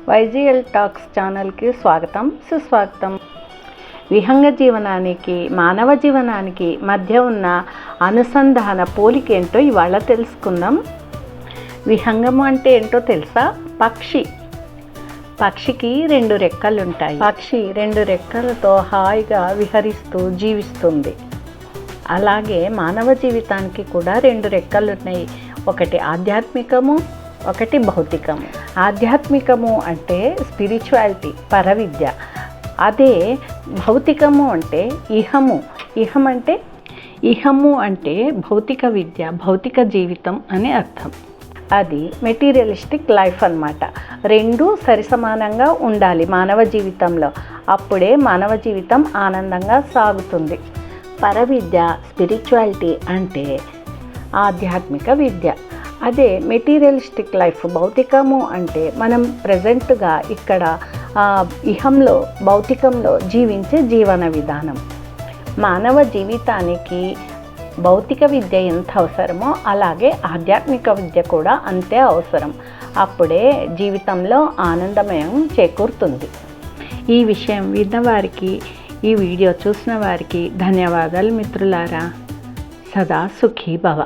వైజీఎల్ talks ఛానల్కి స్వాగతం సుస్వాగతం. విహంగ జీవనానికి మానవ జీవనానికి మధ్య ఉన్న అనుసంధాన పోలికేంటో ఇవాళ తెలుసుకుందాం. విహంగం అంటే ఏంటో తెలుసా? పక్షికి 2 రెక్కలు ఉంటాయి. పక్షి 2 రెక్కలతో హాయిగా విహరిస్తూ జీవిస్తుంది. అలాగే మానవ జీవితానికి కూడా 2 రెక్కలు ఉన్నాయి. ఒకటి ఆధ్యాత్మికము, ఒకటి భౌతికము. ఆధ్యాత్మికము అంటే స్పిరిచువాలిటీ, పరవిద్య. అదే భౌతికము అంటే ఇహము. ఇహము అంటే భౌతిక విద్య, భౌతిక జీవితం అని అర్థం. అది మెటీరియలిస్టిక్ లైఫ్ అన్నమాట. 2 సరిసమానంగా ఉండాలి మానవ జీవితంలో. అప్పుడే మానవ జీవితం ఆనందంగా సాగుతుంది. పరవిద్య, స్పిరిచువాలిటీ అంటే ఆధ్యాత్మిక విద్య. అదే మెటీరియలిస్టిక్ లైఫ్, భౌతికము అంటే మనం ప్రజెంట్గా ఇక్కడ ఇహంలో, భౌతికంలో జీవించే జీవన విధానం. మానవ జీవితానికి భౌతిక విద్య ఎంత అవసరమో అలాగే ఆధ్యాత్మిక విద్య కూడా అంతే అవసరం. అప్పుడే జీవితంలో ఆనందమయం చేకూరుతుంది. ఈ విషయం విన్నవారికి, ఈ వీడియో చూసిన వారికి ధన్యవాదాలు మిత్రులారా. సదా సుఖీ భవ.